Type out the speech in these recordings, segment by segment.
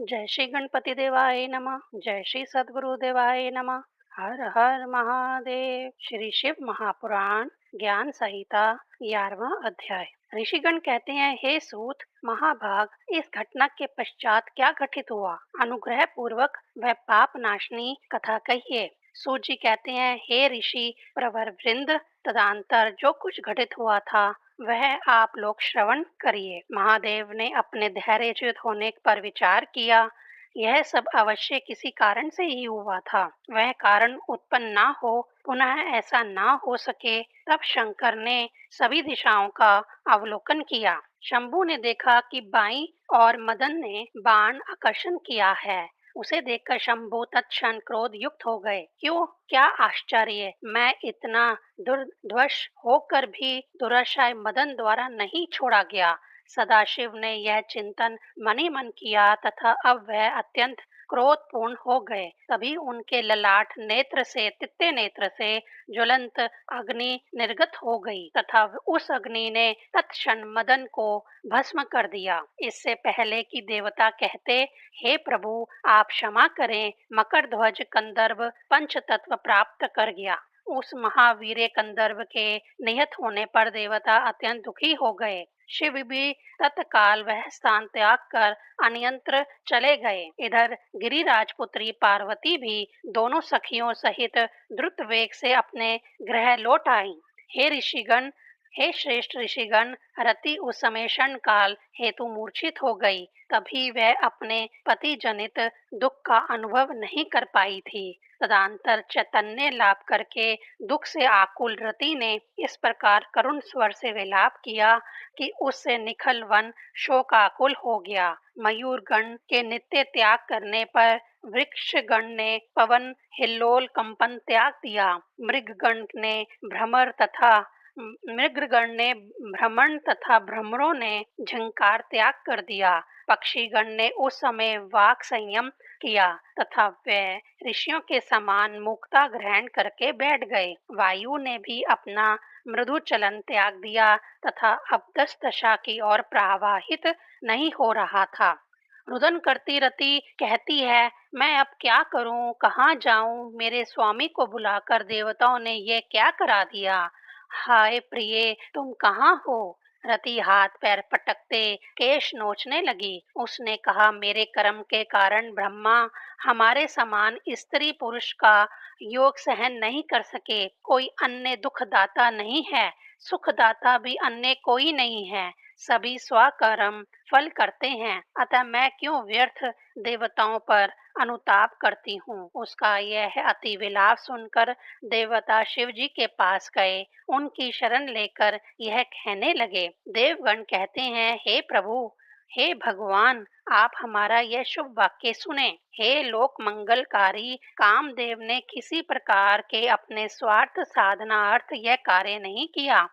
जय श्री गणपति देवाय नमः। जय श्री सद्गुरु देवाय नमः। हर हर महादेव। श्री शिव महापुराण ज्ञान संहिता 11वां अध्याय। ऋषिगण कहते हैं, हे सूत महाभाग, इस घटना के पश्चात क्या घटित हुआ? अनुग्रह पूर्वक वह पाप नाशनी कथा कहिए। सूत जी कहते हैं, हे ऋषि प्रवर वृंद, तदंतर जो कुछ घटित हुआ था वह आप लोग श्रवण करिए। महादेव ने अपने धैर्यच्युत होने पर विचार किया। यह सब अवश्य किसी कारण से ही हुआ था। वह कारण उत्पन्न ना हो, पुनः ऐसा ना हो सके। तब शंकर ने सभी दिशाओं का अवलोकन किया। शंभु ने देखा कि बाईं और मदन ने बाण आकर्षण किया है। उसे देखकर शंभु तत्क्षण क्रोध युक्त हो गए। क्यों? क्या आश्चर्य! मैं इतना दुर्धर्ष होकर भी दुराशय मदन द्वारा नहीं छोड़ा गया। सदाशिव ने यह चिंतन मन ही मन किया तथा अब वह अत्यंत क्रोधपूर्ण हो गए। तभी उनके ललाट नेत्र से, तित्ते नेत्र से ज्वलंत अग्नि निर्गत हो गई तथा उस अग्नि ने तत्क्षण मदन को भस्म कर दिया। इससे पहले कि देवता कहते, हे प्रभु आप क्षमा करें, मकर ध्वज कंदर्व पंच तत्व प्राप्त कर गया। उस महावीर कंदर्व के निहत होने पर देवता अत्यंत दुखी हो गए। शिव भी तत्काल वह स्थान त्याग कर अन्यंत्र चले गए। इधर गिरिराज पुत्री पार्वती भी दोनों सखियों सहित द्रुत वेग से अपने गृह लौट आई। हे ऋषिगण, हे श्रेष्ठ ऋषिगण, रति उस समय क्षण काल हेतु मूर्छित हो गई। तभी वह अपने पति जनित दुख का अनुभव नहीं कर पाई थी। तदंतर चैतन्य लाभ करके दुख से आकुल रति ने इस प्रकार करुण स्वर से विलाप किया कि उससे निखल वन शोकाकुल हो गया। मयूर गण के नित्य त्याग करने पर वृक्ष गण ने पवन हिल्लोल कंपन त्याग दिया। मृगगण ने भ्रमण तथा भ्रमरों ने झंकार त्याग कर दिया। पक्षीगण ने उस समय वाक संयम किया तथा वे ऋषियों के समान मुक्ता ग्रहण करके बैठ गए। वायु ने भी अपना मृदु चलन त्याग दिया तथा अब दस दशा की ओर प्रवाहित नहीं हो रहा था। रुदन करती रति कहती है, मैं अब क्या करूं, कहाँ जाऊं? मेरे स्वामी को बुलाकर देवताओं ने ये क्या करा दिया। हाय प्रिय, तुम कहाँ हो? रति हाथ पैर पटकते केश नोचने लगी। उसने कहा, मेरे कर्म के कारण ब्रह्मा हमारे समान स्त्री पुरुष का योग सहन नहीं कर सके। कोई अन्य दुखदाता नहीं है, सुखदाता भी अन्य कोई नहीं है। सभी स्वकर्म फल करते हैं, अतः मैं क्यों व्यर्थ देवताओं पर अनुताप करती हूँ। उसका यह अति विलाप सुनकर देवता शिव जी के पास गए। उनकी शरण लेकर यह कहने लगे। देवगण कहते हैं, हे प्रभु, हे भगवान, आप हमारा यह शुभ वाक्य सुने। हे लोक मंगलकारी, कामदेव ने किसी प्रकार के अपने स्वार्थ साधनार्थ यह कार्य नहीं किया।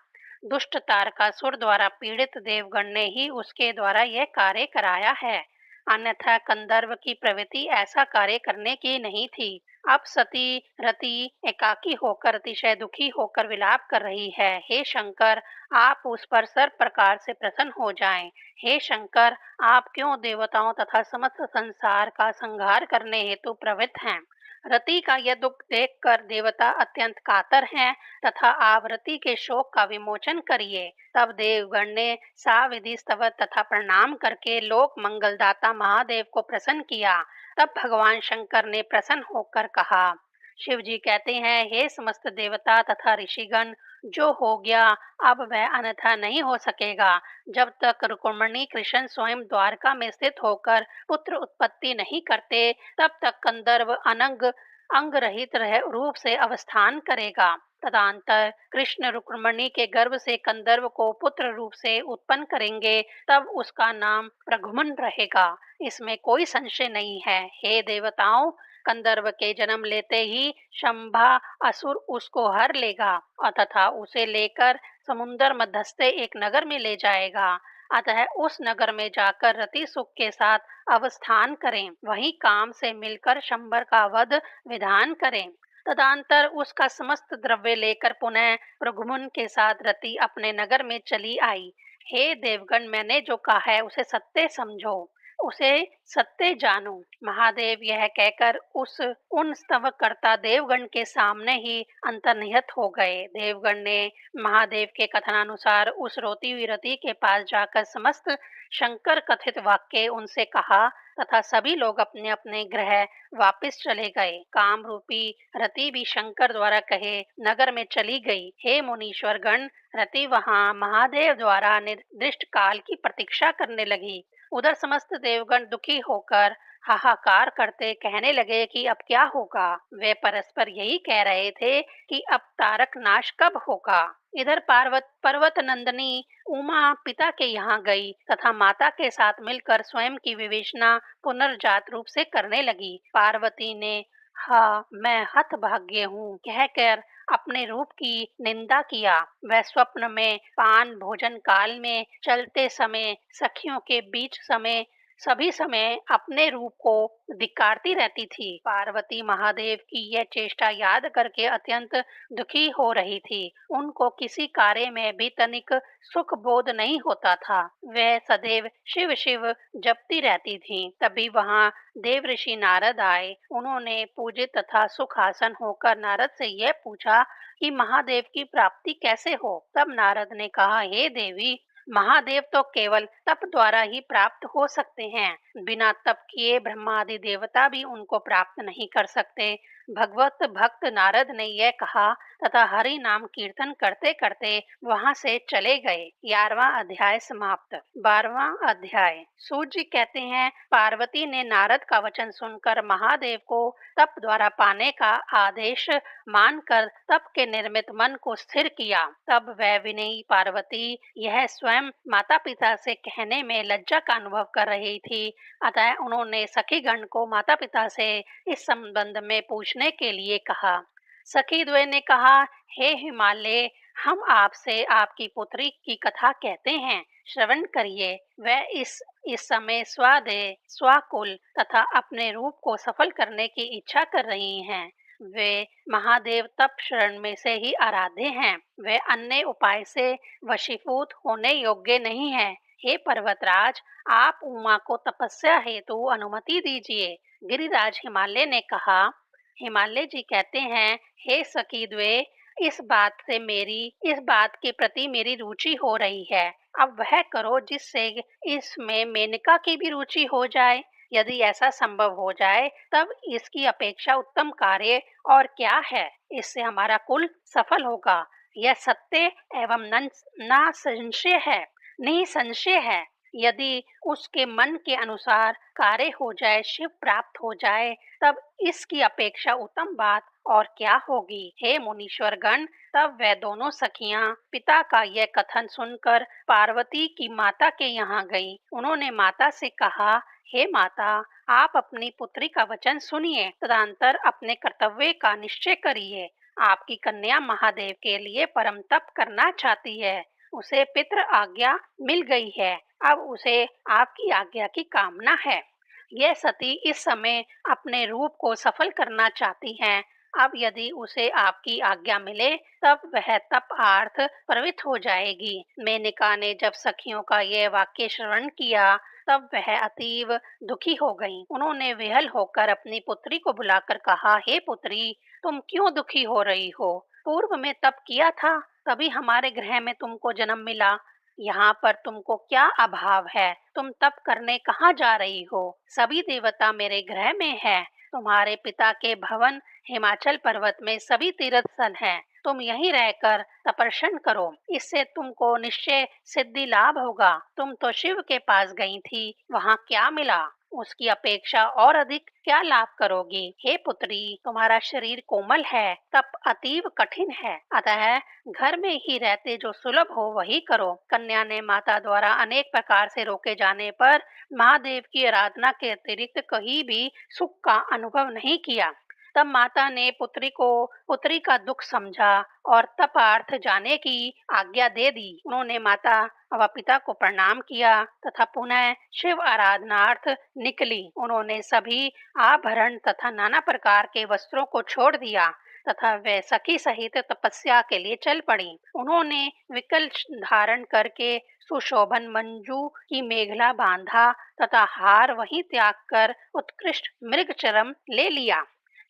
दुष्ट तारकासुर द्वारा पीड़ित देवगण ने ही उसके द्वारा यह कार्य कराया है, अन्यथा कंदर्व की प्रवृत्ति ऐसा कार्य करने की नहीं थी। अब सती रति एकाकी होकर अतिशय दुखी होकर विलाप कर रही है। हे शंकर, आप उस पर सर्व प्रकार से प्रसन्न हो जाएं। हे शंकर, आप क्यों देवताओं तथा समस्त संसार का संहार करने हेतु प्रवृत्त हैं? रति का यह दुख देखकर देवता अत्यंत कातर हैं तथा आप रति के शोक का विमोचन करिए। तब देवगण ने साविधि स्तव तथा प्रणाम करके लोक मंगलदाता महादेव को प्रसन्न किया। तब भगवान शंकर ने प्रसन्न होकर कहा। शिव जी कहते हैं, हे समस्त देवता तथा ऋषिगण, जो हो गया अब वह अन्यथा नहीं हो सकेगा। जब तक रुक्मिणी कृष्ण स्वयं द्वारका में स्थित होकर पुत्र उत्पत्ति नहीं करते, तब तक कंदर्व अनंग अंग रहित रूप से अवस्थान करेगा। तदंतर कृष्ण रुक्मिणी के गर्भ से कंदर्व को पुत्र रूप से उत्पन्न करेंगे, तब उसका नाम प्रघुमन रहेगा। इसमें कोई संशय नहीं है। हे देवताओं, कंदर्व के जन्म लेते ही शंभा असुर उसको हर लेगा और तथा उसे लेकर समुद्र मध्यस्थ एक नगर में ले जाएगा। अतः उस नगर में जाकर रति सुख के साथ अवस्थान करें, वहीं काम से मिलकर शंबर का वध विधान करें। तदंतर उसका समस्त द्रव्य लेकर पुनः प्रघुमन के साथ रति अपने नगर में चली आई। हे देवगण, मैंने जो कहा है उसे सत्य समझो। उसे सत्य जानो। महादेव यह कहकर उस उन स्तवकर्ता देवगण के सामने ही अंतर्निहित हो गए। देवगण ने महादेव के कथनानुसार उस रोती हुई रति के पास जाकर समस्त शंकर कथित वाक्य उनसे कहा तथा सभी लोग अपने अपने गृह वापस चले गए। काम रूपी रति भी शंकर द्वारा कहे नगर में चली गई। हे मुनीश्वर गण, रति वहां महादेव द्वारा निर्दिष्ट काल की प्रतीक्षा करने लगी। उधर समस्त देवगण दुखी होकर हाहाकार करते कहने लगे कि अब क्या होगा। वे परस्पर यही कह रहे थे कि अब तारक नाश कब होगा। इधर पर्वत नंदनी उमा पिता के यहाँ गई तथा माता के साथ मिलकर स्वयं की विवेचना पुनर्जात रूप से करने लगी। पार्वती ने हाँ मैं हतभाग्य हूँ कहकर अपने रूप की निंदा किया। वह स्वप्न में पान भोजन काल में चलते समय सखियों के बीच समय सभी समय अपने रूप को धिक्कारती रहती थी। पार्वती महादेव की यह चेष्टा याद करके अत्यंत दुखी हो रही थी। उनको किसी कार्य में भी तनिक सुख बोध नहीं होता था। वह सदैव शिव शिव जपती रहती थी। तभी वहां देव ऋषि नारद आए। उन्होंने पूजित तथा सुखासन होकर नारद से यह पूछा कि महादेव की प्राप्ति कैसे हो। तब नारद ने कहा, हे देवी, महादेव तो केवल तप द्वारा ही प्राप्त हो सकते हैं। बिना तप किए ब्रह्मा आदि देवता भी उनको प्राप्त नहीं कर सकते। भगवत भक्त नारद ने यह कहा तथा हरि नाम कीर्तन करते करते वहां से चले गए। 11वां अध्याय समाप्त। 12वां अध्याय। सूत जी कहते हैं, पार्वती ने नारद का वचन सुनकर महादेव को तप द्वारा पाने का आदेश मानकर तप के निर्मित मन को स्थिर किया। तब वह विनयी पार्वती यह स्वयं माता पिता से कहने में लज्जा का अनुभव कर रही थी। अतः उन्होंने सखीगण को माता पिता से इस संबंध में पूछने के लिए कहा। सखी द्वय ने कहा, हे हिमालय, हम आपसे आपकी पुत्री की कथा कहते हैं, श्रवण करिए। वह इस समय स्वदेह स्वकुल तथा अपने रूप को सफल करने की इच्छा कर रही हैं। वे महादेव तप शरण में से ही आराध्य हैं। वे अन्य उपाय से वशीभूत होने योग्य नहीं है। हे पर्वतराज, आप उमा को तपस्या हेतु अनुमति दीजिए। गिरिराज हिमालय ने कहा। हिमालय जी कहते हैं, हे सखी द्वे, इस बात के प्रति मेरी रुचि हो रही है। अब वह करो जिससे इसमें मेनका की भी रुचि हो जाए। यदि ऐसा संभव हो जाए तब इसकी अपेक्षा उत्तम कार्य और क्या है। इससे हमारा कुल सफल होगा। यह सत्य एवं ना संशय है, निसंशय है। यदि उसके मन के अनुसार कार्य हो जाए, शिव प्राप्त हो जाए, तब इसकी अपेक्षा उत्तम बात और क्या होगी। हे मुनीश्वर गण, तब वह दोनों सखियां पिता का यह कथन सुनकर पार्वती की माता के यहाँ गई। उन्होंने माता से कहा, हे माता, आप अपनी पुत्री का वचन सुनिए, तदंतर अपने कर्तव्य का निश्चय करिए। आपकी कन्या महादेव के लिए परम तप करना चाहती है। उसे पितृ आज्ञा मिल गई है। अब उसे आपकी आज्ञा की कामना है। यह सती इस समय अपने रूप को सफल करना चाहती हैं। अब यदि उसे आपकी आज्ञा मिले तब वह तप प्रवृत्त हो जाएगी। मेनका ने जब सखियों का यह वाक्य श्रवण किया तब वह अतीव दुखी हो गईं। उन्होंने विहल होकर अपनी पुत्री को बुलाकर कहा, हे पुत्री, तुम क्यों दुखी हो रही हो। पूर्व में तप किया था, तभी हमारे गृह में तुमको जन्म मिला। यहाँ पर तुमको क्या अभाव है। तुम तप करने कहाँ जा रही हो। सभी देवता मेरे गृह में है। तुम्हारे पिता के भवन हिमाचल पर्वत में सभी तीर्थ स्थल हैं। तुम यहीं रहकर तपस्या करो, इससे तुमको निश्चय सिद्धि लाभ होगा। तुम तो शिव के पास गई थी, वहाँ क्या मिला। उसकी अपेक्षा और अधिक क्या लाभ करोगी। हे पुत्री, तुम्हारा शरीर कोमल है, तप अतीव कठिन है, अतः घर में ही रहते जो सुलभ हो वही करो। कन्या ने माता द्वारा अनेक प्रकार से रोके जाने पर महादेव की आराधना के अतिरिक्त कहीं भी सुख का अनुभव नहीं किया। तब माता ने पुत्री का दुख समझा और तपार्थ जाने की आज्ञा दे दी। उन्होंने माता व पिता को प्रणाम किया तथा पुनः शिव आराधनार्थ निकली। उन्होंने सभी आभरण तथा नाना प्रकार के वस्त्रों को छोड़ दिया तथा वे सखी सहित तपस्या के लिए चल पड़ी। उन्होंने विकल धारण करके सुशोभन मंजू की मेखला बांधा तथा हार वहीं त्याग कर उत्कृष्ट मृगचरम ले लिया।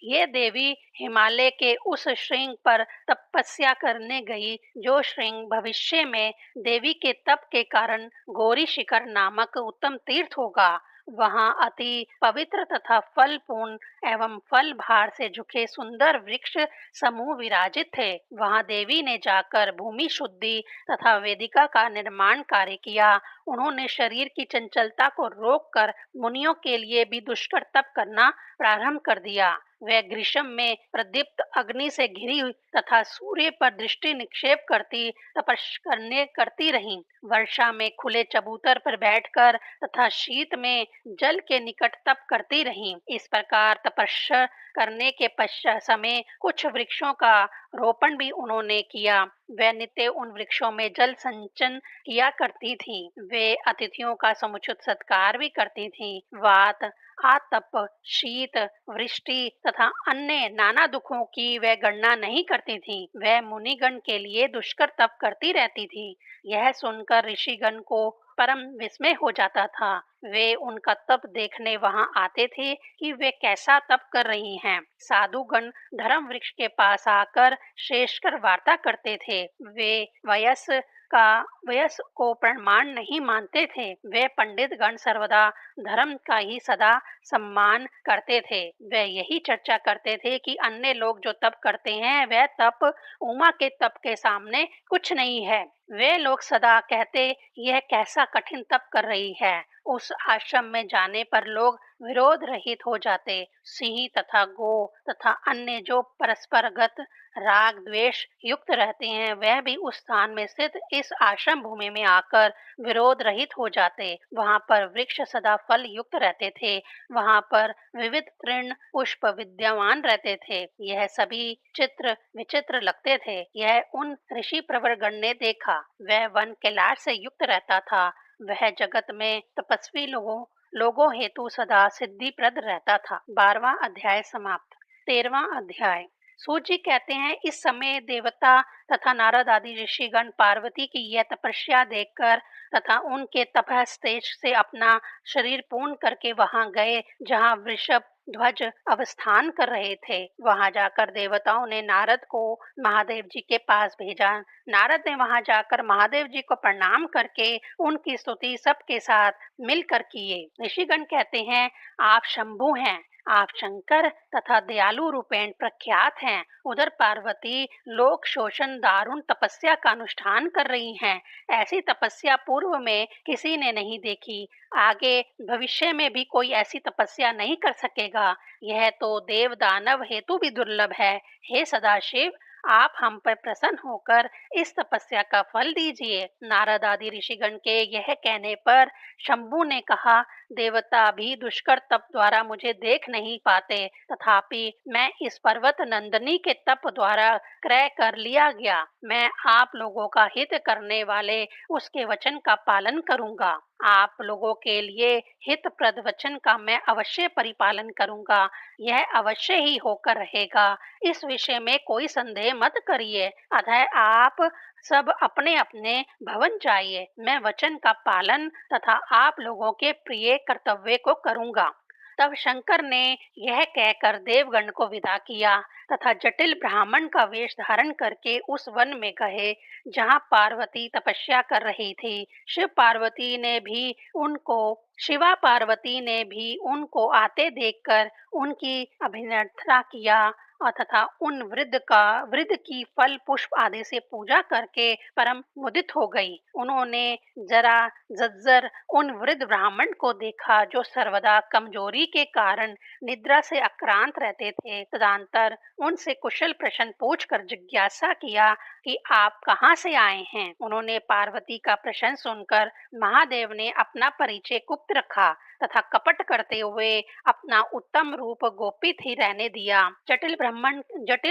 ये देवी हिमालय के उस श्रृंग पर तपस्या करने गई जो श्रृंग भविष्य में देवी के तप के कारण गौरी शिखर नामक उत्तम तीर्थ होगा। वहां अति पवित्र तथा फल पूर्ण एवं फल भार से झुके सुंदर वृक्ष समूह विराजित थे। वहां देवी ने जाकर भूमि शुद्धि तथा वेदिका का निर्माण कार्य किया। उन्होंने शरीर की चंचलता को रोककर मुनियों के लिए भी दुष्कर तप करना प्रारंभ कर दिया। वह ग्रीष्म में प्रदीप्त अग्नि से घिरी हुई तथा सूर्य पर दृष्टि निक्षेप करती करती रहीं। वर्षा में खुले चबूतर पर बैठकर तथा शीत में जल के निकट तप करती रहीं। इस प्रकार तपस्या करने के पश्चात समय कुछ वृक्षों का रोपण भी उन्होंने किया। वे नित्य उन वृक्षों में जल संचयन किया करती थीं। वे अतिथियों का समुचित सत्कार भी करती थीं। वात, आतप, शीत, वृष्टि तथा अन्य नाना दुखों की वह गणना नहीं करती थीं। वह मुनिगण के लिए दुष्कर तप करती रहती थी। यह सुनकर ऋषिगण को परम विस्मय हो जाता था। वे उनका तप देखने वहां आते थे कि वे कैसा तप कर रही हैं। साधुगण धर्म वृक्ष के पास आकर शेषकर वार्ता करते थे। वे वयस का वयस को प्रमाण नहीं मानते थे। वे पंडित गण सर्वदा धर्म का ही सदा सम्मान करते थे। वे यही चर्चा करते थे कि अन्य लोग जो तप करते हैं वह तप उमा के तप के सामने कुछ नहीं है। वे लोग सदा कहते यह कैसा कठिन तप कर रही है। उस आश्रम में जाने पर लोग विरोध रहित हो जाते। सिंह तथा गो तथा अन्य जो परस्परगत राग द्वेष युक्त रहते हैं वह भी उस स्थान में स्थित इस आश्रम भूमि में आकर विरोध रहित हो जाते। वहां पर वृक्ष सदा फल युक्त रहते थे। वहां पर विविध तृण पुष्प विद्यमान रहते थे। यह सभी चित्र विचित्र लगते थे। यह उन ऋषि प्रवरगण ने देखा। वह वन कैलाश से युक्त रहता था। वह जगत में तपस्वी लोगों हेतु सदा सिद्धिप्रद रहता था। 12वां अध्याय समाप्त। 13वां अध्याय। सूत जी कहते हैं इस समय देवता तथा नारद आदि ऋषिगण पार्वती की यह तपस्या देखकर तथा उनके तपस्तेज से अपना शरीर पूर्ण करके वहां गए जहां वृषभ ध्वज अवस्थान कर रहे थे। वहां जाकर देवताओं ने नारद को महादेव जी के पास भेजा। नारद ने वहां जाकर महादेव जी को प्रणाम करके उनकी स्तुति सबके साथ मिलकर किए। ऋषिगण कहते हैं आप शंभु हैं, आप शंकर तथा दयालु रूपेण प्रख्यात हैं। उधर पार्वती लोक शोषण दारुण तपस्या का अनुष्ठान कर रही हैं। ऐसी तपस्या पूर्व में किसी ने नहीं देखी। आगे भविष्य में भी कोई ऐसी तपस्या नहीं कर सकेगा। यह तो देव दानव हेतु भी दुर्लभ है। हे सदाशिव, आप हम पर प्रसन्न होकर इस तपस्या का फल दीजिए। नारद आदि ऋषिगण के यह कहने पर शंभु ने कहा देवता भी दुष्कर तप द्वारा मुझे देख नहीं पाते, तथापि मैं इस पर्वत नंदनी के तप द्वारा क्रय कर लिया गया। मैं आप लोगों का हित करने वाले उसके वचन का पालन करूंगा। आप लोगों के लिए हितप्रद वचन का मैं अवश्य परिपालन करूंगा। यह अवश्य ही होकर रहेगा। इस विषय में कोई संदेह मत करिए। अतः आप सब अपने अपने भवन जाइए। मैं वचन का पालन तथा आप लोगों के प्रिय कर्तव्य को करूंगा। तब शंकर ने यह कहकर देवगण को विदा किया तथा जटिल ब्राह्मण का वेश धारण करके उस वन में गए जहाँ पार्वती तपस्या कर रही थी। शिवा पार्वती ने भी उनको आते देखकर उनकी अभिनंदना किया तथा उन वृद्ध की फल पुष्प आदि से पूजा करके परम मुदित हो गई। उन्होंने जरा जज्जर उन वृद्ध ब्राह्मण को देखा जो सर्वदा कमजोरी के कारण निद्रा से आक्रांत रहते थे। तदंतर उनसे कुशल प्रश्न पूछकर जिज्ञासा किया कि आप कहाँ से आए हैं। उन्होंने पार्वती का प्रश्न सुनकर महादेव ने अपना परिचय गुप्त रखा तथा कपट करते हुए अपना उत्तम रूप गोपित ही रहने दिया। जटिल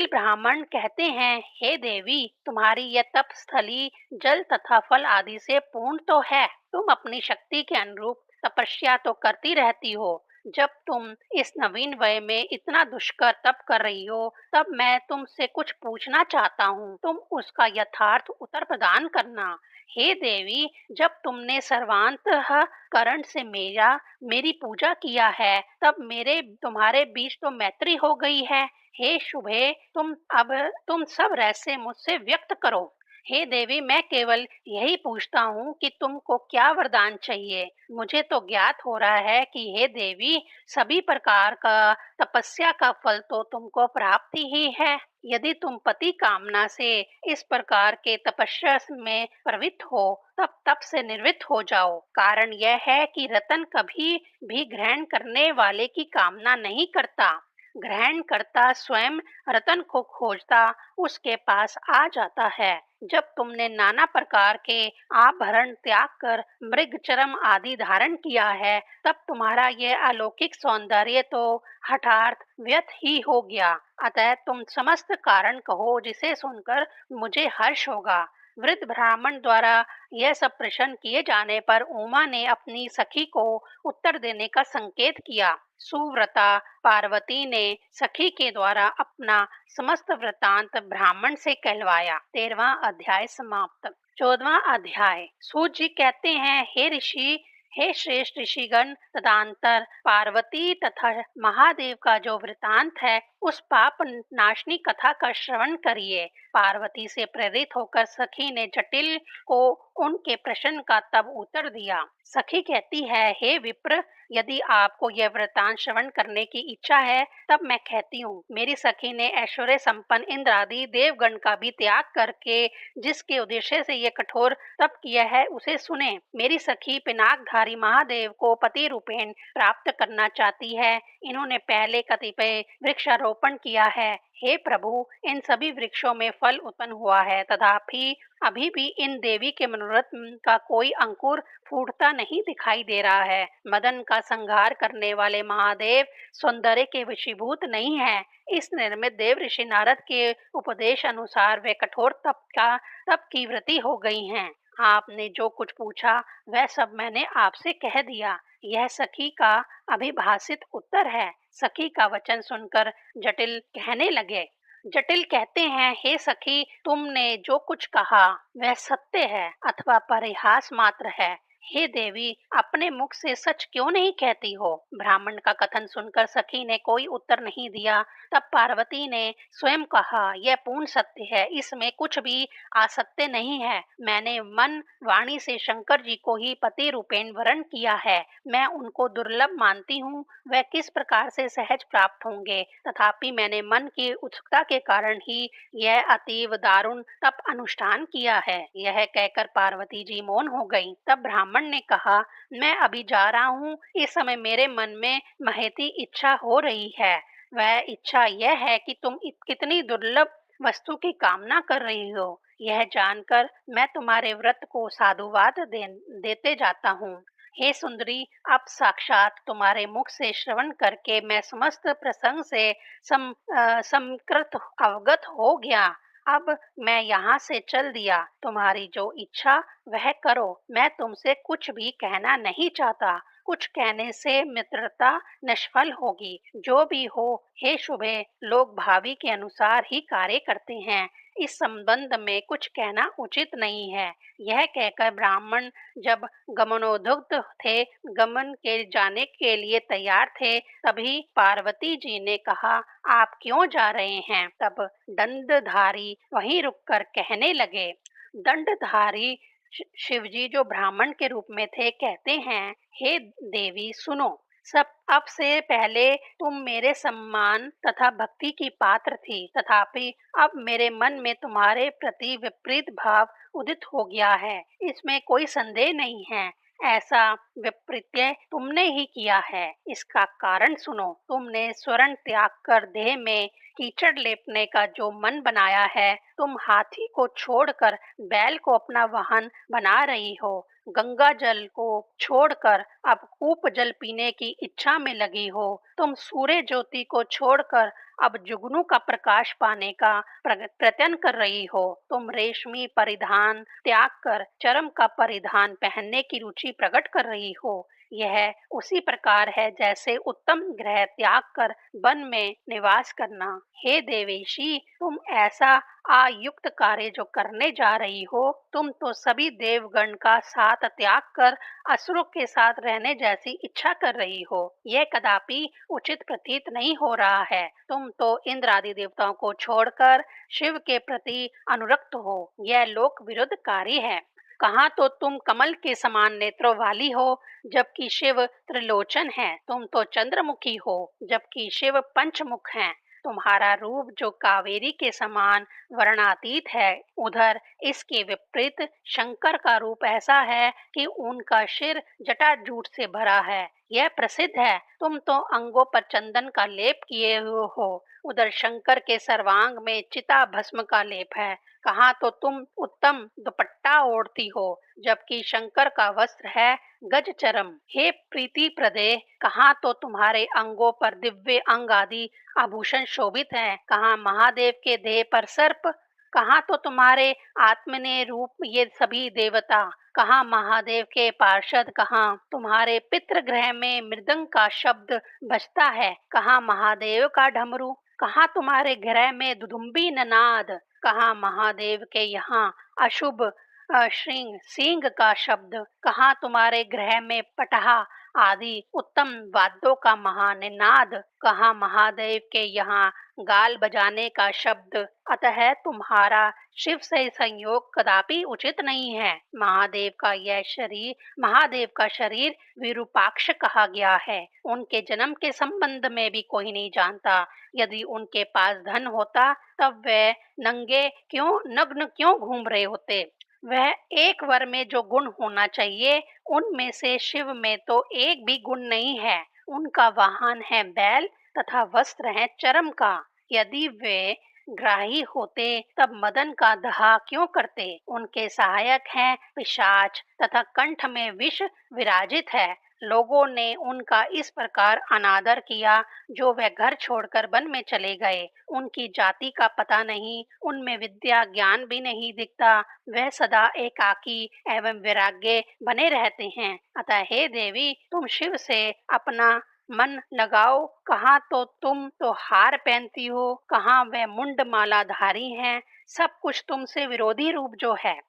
ब्राह्मण कहते हैं हे देवी, तुम्हारी यह तप स्थली जल तथा फल आदि से पूर्ण तो है। तुम अपनी शक्ति के अनुरूप तपस्या तो करती रहती हो, जब तुम इस नवीन वय में इतना दुष्कर तप कर रही हो, तब मैं तुमसे कुछ पूछना चाहता हूँ, तुम उसका यथार्थ उत्तर प्रदान करना। हे देवी, जब तुमने सर्वांतःकरण से मेरी पूजा किया है, तब मेरे तुम्हारे बीच तो मैत्री हो गई है। हे शुभे, तुम सब रहस्य मुझसे व्यक्त करो। हे देवी, मैं केवल यही पूछता हूँ कि तुमको क्या वरदान चाहिए। मुझे तो ज्ञात हो रहा है कि हे देवी, सभी प्रकार का तपस्या का फल तो तुमको प्राप्ति ही है। यदि तुम पति कामना से इस प्रकार के तपस्या में प्रवृत्त हो, तब तप से निवृत्त हो जाओ। कारण यह है कि रतन कभी भी ग्रहण करने वाले की कामना नहीं करता। ग्रहण करता स्वयं रतन को खोजता उसके पास आ जाता है। जब तुमने नाना प्रकार के आभरण त्याग कर मृग चरम आदि धारण किया है, तब तुम्हारा यह अलौकिक सौंदर्य तो हठार्थ व्यर्थ ही हो गया। अतः तुम समस्त कारण कहो, जिसे सुनकर मुझे हर्ष होगा। वृद्ध ब्राह्मण द्वारा यह सब प्रश्न किए जाने पर उमा ने अपनी सखी को उत्तर देने का संकेत किया। सुव्रता पार्वती ने सखी के द्वारा अपना समस्त वृतांत ब्राह्मण से कहलवाया। 13वां अध्याय समाप्त। 14वां अध्याय। सूत जी कहते हैं, हे ऋषि, हे श्रेष्ठ ऋषिगण, तदंतर पार्वती तथा महादेव का जो वृतांत है, उस पाप नाशनी कथा का श्रवण करिए। पार्वती से प्रेरित होकर सखी ने जटिल को उनके प्रश्न का तब उत्तर दिया। सखी कहती है, हे विप्र, यदि आपको यह वृतांत श्रवण करने की इच्छा है, तब मैं कहती हूँ। मेरी सखी ने ऐश्वर्य संपन्न इंद्र आदि देवगण का भी त्याग करके जिसके उद्देश्य से ये कठोर तप किया है, उसे सुने। मेरी सखी पिनाकधारी महादेव को पति रूपेण प्राप्त करना चाहती है। इन्होंने पहले कतिपय वृक्षारोपण किया है। हे प्रभु, इन सभी वृक्षों में फल उत्पन्न हुआ है, तथापि अभी भी इन देवी के मनोरथ का कोई अंकुर फूटता नहीं दिखाई दे रहा है। मदन का संहार करने वाले महादेव सौंदर्य के वशीभूत नहीं है। इस निर्मित देव ऋषि नारद के उपदेश अनुसार वे कठोर तप की वृत्ति हो गई हैं। आपने जो कुछ पूछा वह सब मैंने आपसे कह दिया। यह सखी का अभिभाषित उत्तर है। सखी का वचन सुनकर जटिल कहने लगे। जटिल कहते हैं, हे सखी, तुमने जो कुछ कहा वह सत्य है अथवा परिहास मात्र है। हे देवी, अपने मुख से सच क्यों नहीं कहती हो? ब्राह्मण का कथन सुनकर सखी ने कोई उत्तर नहीं दिया। तब पार्वती ने स्वयं कहा, यह पूर्ण सत्य है, इसमें कुछ भी असत्य नहीं है। मैंने मन वाणी से शंकर जी को ही पति रूपेण वरण किया है। मैं उनको दुर्लभ मानती हूँ। वह किस प्रकार से सहज प्राप्त होंगे, तथापि मैंने मन की उत्सुकता के कारण ही यह अतीव दारुण तप अनुष्ठान किया है। यह कहकर पार्वती जी मौन हो गई। तब ब्राह्मण ने कहा, मैं अभी जा रहा हूँ। इस समय मेरे मन में महती इच्छा हो रही है। वह इच्छा यह है कि तुम कितनी दुर्लभ वस्तु की कामना कर रही हो। यह जानकर मैं तुम्हारे व्रत को साधुवाद देते जाता हूँ। हे सुंदरी, अब साक्षात तुम्हारे मुख से श्रवण करके मैं समस्त प्रसंग से समकृत अवगत हो गया। अब मैं यहाँ से चल दिया। तुम्हारी जो इच्छा वह करो। मैं तुमसे कुछ भी कहना नहीं चाहता। कुछ कहने से मित्रता निष्फल होगी। जो भी हो, हे शुभे, लोग भावी के अनुसार ही कार्य करते हैं। इस संबंध में कुछ कहना उचित नहीं है। यह कहकर ब्राह्मण जब गमनोद्युक्त थे, गमन के जाने के लिए तैयार थे, तभी पार्वती जी ने कहा, आप क्यों जा रहे हैं? तब दंडधारी वहीं रुककर कहने लगे। दंडधारी शिवजी जो ब्राह्मण के रूप में थे, कहते हैं, हे देवी सुनो। सब अब से पहले तुम मेरे सम्मान तथा भक्ति की पात्र थी, तथापि अब मेरे मन में तुम्हारे प्रति विपरीत भाव उदित हो गया है। इसमें कोई संदेह नहीं है। ऐसा विपरीत तुमने ही किया है। इसका कारण सुनो। तुमने स्वर्ण त्याग कर देह में कीचड़ लेपने का जो मन बनाया है, तुम हाथी को छोड़कर बैल को अपना वाहन बना रही हो। गंगा जल को छोड़कर अब कूप जल पीने की इच्छा में लगी हो। तुम सूर्य ज्योति को छोड़कर अब जुगनू का प्रकाश पाने का प्रयत्न कर रही हो। तुम रेशमी परिधान त्याग कर चरम का परिधान पहनने की रुचि प्रकट कर रही हो। यह उसी प्रकार है जैसे उत्तम गृह त्याग कर वन में निवास करना। हे देवेशी, तुम ऐसा आयुक्त कार्य जो करने जा रही हो, तुम तो सभी देवगण का साथ त्याग कर असुरों के साथ रहने जैसी इच्छा कर रही हो। यह कदापि उचित प्रतीत नहीं हो रहा है। तुम तो इंद्र आदि देवताओं को छोड़कर शिव के प्रति अनुरक्त हो। यह लोक विरुद्ध कार्य है। कहाँ तो तुम कमल के समान नेत्रों वाली हो, जबकि शिव त्रिलोचन है। तुम तो चंद्रमुखी हो, जबकि शिव पंचमुख हैं। तुम्हारा रूप जो कावेरी के समान वर्णातीत है, उधर इसके विपरीत शंकर का रूप ऐसा है कि उनका सिर जटाजूट से भरा है। यह प्रसिद्ध है। तुम तो अंगों पर चंदन का लेप किए हुए हो, उधर शंकर के सर्वांग में चिता भस्म का लेप है। कहाँ तो तुम उत्तम दुपट्टा ओढ़ती हो, जबकि शंकर का वस्त्र है गज चरम। हे प्रीति प्रदे, कहाँ तो तुम्हारे अंगों पर दिव्य अंग आदि आभूषण शोभित हैं। कहाँ महादेव के देह पर सर्प, कहाँ तो तुम्हारे आत्मने रूप ये सभी देवता। कहाँ महादेव के पार्षद, कहाँ तुम्हारे पितृगृह में मृदंग का शब्द बजता है। कहाँ महादेव का डमरू, कहाँ तुम्हारे गृह में दुदुम्बी ननाद। कहाँ महादेव के यहाँ अशुभ श्रृंग सींग का शब्द। कहाँ तुम्हारे गृह में पटहा आदि उत्तम वाद्यों का महानिनाद। कहाँ महादेव के यहाँ गाल बजाने का शब्द। अतः तुम्हारा शिव से संयोग कदापि उचित नहीं है। महादेव का शरीर विरूपाक्ष कहा गया है। उनके जन्म के संबंध में भी कोई नहीं जानता। यदि उनके पास धन होता तब वे नग्न क्यों घूम रहे होते। वह एक वर में जो गुण होना चाहिए, उनमें से शिव में तो एक भी गुण नहीं है। उनका वाहन है बैल तथा वस्त्र है चरम का। यदि वे ग्राही होते तब मदन का दहा क्यों करते। उनके सहायक हैं पिशाच तथा कंठ में विष विराजित है। लोगों ने उनका इस प्रकार अनादर किया जो वह घर छोड़कर वन में चले गए। उनकी जाति का पता नहीं, उनमें विद्या ज्ञान भी नहीं दिखता। वह सदा एकाकी एवं वैराग्य बने रहते हैं। अतः हे देवी, तुम शिव से अपना मन लगाओ। कहाँ तो तुम तो हार पहनती हो, कहाँ वह मुंड माला धारी हैं। सब कुछ तुमसे विरोधी रूप जो है।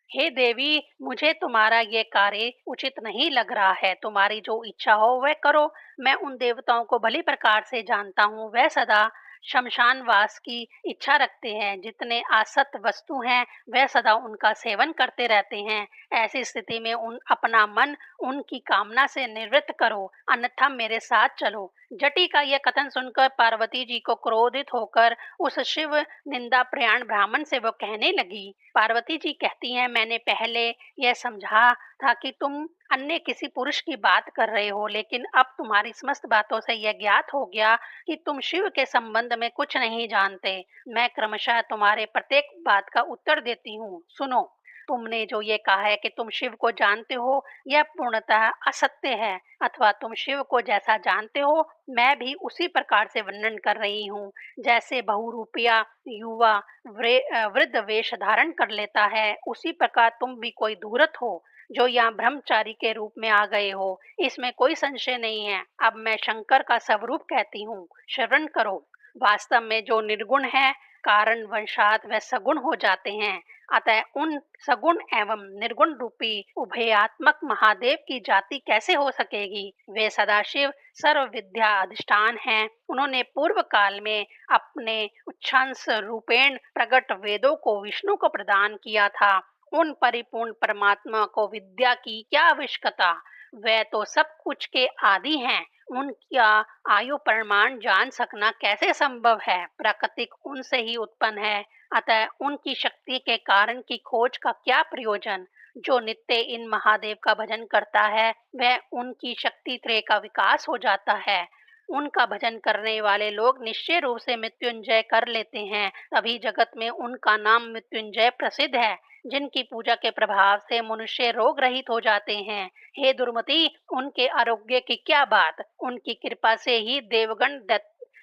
हे देवी, मुझे तुम्हारा ये कार्य उचित नहीं लग रहा है। तुम्हारी जो इच्छा हो वह करो। मैं उन देवताओं को भली प्रकार से जानता हूँ। वह सदा शमशान वास की इच्छा रखते हैं। जितने असत वस्तु हैं वह सदा उनका सेवन करते रहते हैं। ऐसी स्थिति में अपना मन उनकी कामना से निवृत्त करो, अन्यथा मेरे साथ चलो। जटी का यह कथन सुनकर पार्वती जी को क्रोधित होकर उस शिव निंदा प्रयाण ब्राह्मण से वो कहने लगी। पार्वती जी कहती हैं, मैंने पहले यह समझा था कि तुम अन्य किसी पुरुष की बात कर रहे हो, लेकिन अब तुम्हारी समस्त बातों से यह ज्ञात हो गया कि तुम शिव के संबंध में कुछ नहीं जानते। मैं क्रमशः तुम्हारे प्रत्येक बात का उत्तर देती हूँ। सुनो, तुमने जो ये कहा है कि तुम शिव को जानते हो, यह पूर्णतः असत्य है। अथवा तुम शिव को जैसा जानते हो, मैं भी उसी प्रकार से वर्णन कर रही हूँ। जैसे बहुरूपिया युवा वृद्ध वेश धारण कर लेता है, उसी प्रकार तुम भी कोई धूर्त हो जो यहाँ ब्रह्मचारी के रूप में आ गए हो। इसमें कोई संशय नहीं है। अब मैं शंकर का स्वरूप कहती हूँ, श्रवण करो। वास्तव में जो निर्गुण है, कारण वंशात वह सगुण हो जाते हैं। अतः उन सगुण एवं निर्गुण रूपी उभयात्मक महादेव की जाति कैसे हो सकेगी। वे सदाशिव सर्व विद्या अधिष्ठान हैं। उन्होंने पूर्व काल में अपने उच्छ्वास रूपेण प्रकट वेदों को विष्णु को प्रदान किया था। उन परिपूर्ण परमात्मा को विद्या की क्या आवश्यकता। वे तो सब कुछ के आदि हैं। उनका आयु प्रमाण जान सकना कैसे संभव है। प्राकृतिक उनसे ही उत्पन्न है, अतः उनकी शक्ति के कारण की खोज का क्या प्रयोजन। जो नित्य इन महादेव का भजन करता है, वह उनकी शक्ति त्रय का विकास हो जाता है। उनका भजन करने वाले लोग निश्चय रूप से मृत्युंजय कर लेते हैं। तभी जगत में उनका नाम मृत्युंजय प्रसिद्ध है। जिनकी पूजा के प्रभाव से मनुष्य रोग रहित हो जाते हैं। हे दुर्मति, उनके आरोग्य की क्या बात। उनकी कृपा से ही देवगण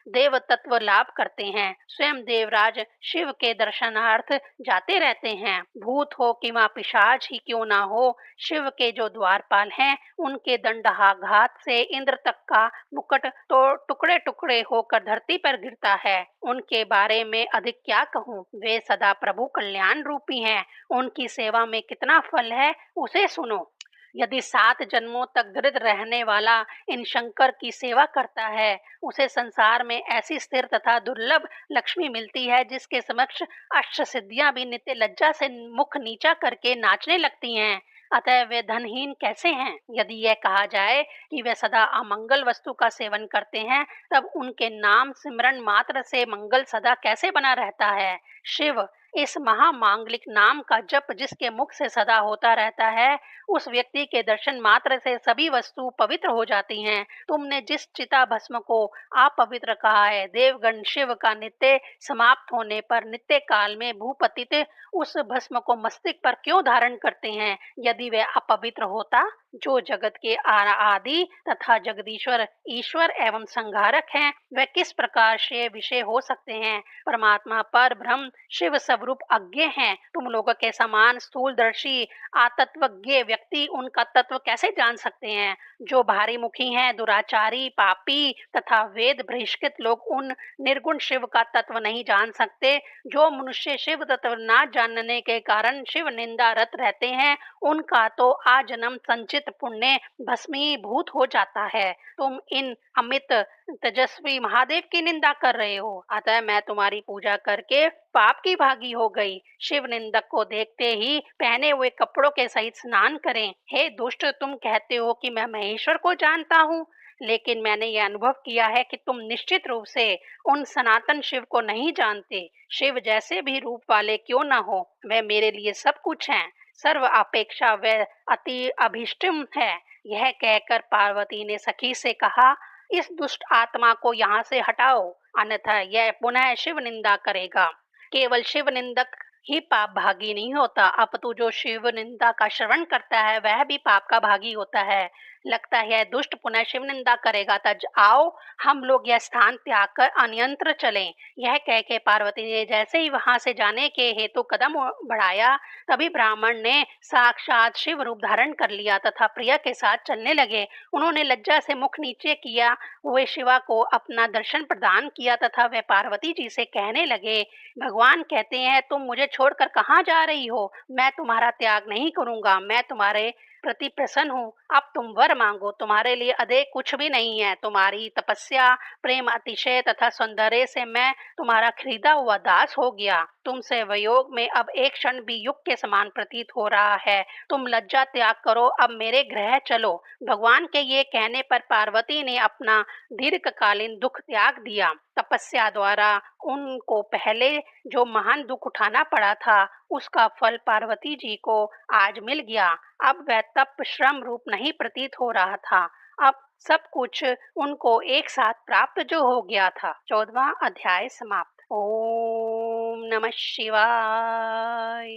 देव तत्व लाभ करते हैं। स्वयं देवराज शिव के दर्शनार्थ जाते रहते हैं। भूत हो कि वह पिशाच ही क्यों ना हो, शिव के जो द्वारपाल हैं उनके दंडाघात से इंद्र तक का मुकुट तो टुकड़े टुकड़े होकर धरती पर गिरता है। उनके बारे में अधिक क्या कहूँ, वे सदा प्रभु कल्याण रूपी हैं। उनकी सेवा में कितना फल है उसे सुनो। यदि 7 जन्मों तक दृढ़ रहने वाला इन शंकर की सेवा करता है, उसे संसार में ऐसी स्थिर तथा दुर्लभ लक्ष्मी मिलती है जिसके समक्ष अष्ट सिद्धियां भी नित्य लज्जा से मुख नीचा करके नाचने लगती हैं। अतः वे धनहीन कैसे हैं? यदि यह कहा जाए कि वे सदा अमंगल वस्तु का सेवन करते हैं, तब उनके नाम सिमरन मात्र से मंगल सदा कैसे बना रहता है? शिव, इस महामांगलिक नाम का जप जिसके मुख से सदा होता रहता है, उस व्यक्ति के दर्शन मात्र से सभी वस्तु पवित्र हो जाती हैं। तुमने जिस चिता भस्म को अपवित्र कहा है, देवगण शिव का नित्य समाप्त होने पर नित्य काल में भूपतित उस भस्म को मस्तिष्क पर क्यों धारण करते हैं? यदि वह अपवित्र होता, जो जगत के आदि तथा जगदीश्वर ईश्वर एवं संहारक हैं, वह किस प्रकार से विषय हो सकते हैं? परमात्मा पर ब्रह्म शिव स्वरूप अज्ञे हैं। तुम लोगों के समान स्थूलदर्शी आतत्वज्ञ व्यक्ति उनका तत्व कैसे जान सकते हैं? जो भारी मुखी हैं, दुराचारी, पापी तथा वेद बहिष्कृत लोग उन निर्गुण शिव का तत्व नहीं जान सकते। जो मनुष्य शिव तत्व न जानने के कारण शिव निंदारत रहते हैं, उनका तो आजन्म संचित पुण्य भस्मीभूत हो जाता है। तुम इन अमित तेजस्वी महादेव की निंदा कर रहे हो, अतः मैं तुम्हारी पूजा करके पाप की भागी हो गई। शिव निंदक को देखते ही पहने हुए कपड़ों के सहित स्नान करें। हे दुष्ट, तुम कहते हो कि मैं महेश्वर को जानता हूँ, लेकिन मैंने यह अनुभव किया है कि तुम निश्चित रूप से उन सनातन शिव को नहीं जानते। शिव जैसे भी रूप वाले क्यों न हो, वे मेरे लिए सब कुछ हैं। सर्व अपेक्षा वह अति अभिष्टम है। यह कहकर पार्वती ने सखी से कहा, इस दुष्ट आत्मा को यहाँ से हटाओ, अन्यथा यह पुनः शिव निंदा करेगा। केवल शिव निंदक ही पाप भागी नहीं होता, अपितु जो शिव निंदा का श्रवण करता है वह भी पाप का भागी होता है। लगता है यह दुष्ट पुनः शिव निंदा करेगा, तज आओ हम लोग यह स्थान त्याग कर अन्यंत्र चलें। यह कह के पार्वती ने जैसे ही वहां से जाने के हेतु कदम बढ़ाया, तभी ब्राह्मण ने साक्षात शिव रूप धारण कर लिया तथा प्रिया के साथ चलने लगे। उन्होंने लज्जा से मुख नीचे किया हुए शिवा को अपना दर्शन प्रदान किया तथा वे पार्वती जी से कहने लगे, भगवान कहते हैं तुम मुझे छोड़कर कहाँ जा रही हो? मैं तुम्हारा त्याग नहीं करूंगा, मैं तुम्हारे प्रति प्रसन्न हूँ। अब तुम वर मांगो, तुम्हारे लिए अधिक कुछ भी नहीं है। तुम्हारी तपस्या, प्रेम, अतिशय तथा सौंदर्य से मैं तुम्हारा खरीदा हुआ दास हो गया। तुमसे वियोग में अब एक क्षण भी युग के समान प्रतीत हो रहा है। तुम लज्जा त्याग करो, अब मेरे गृह चलो। भगवान के ये कहने पर पार्वती ने अपना दीर्घकालीन दुख त्याग दिया। तपस्या द्वारा उनको पहले जो महान दुख उठाना पड़ा था, उसका फल पार्वती जी को आज मिल गया। अब वह तप श्रम रूप नहीं प्रतीत हो रहा था, अब सब कुछ उनको एक साथ प्राप्त जो हो गया था। 14वां अध्याय समाप्त। ओम नमः शिवाय।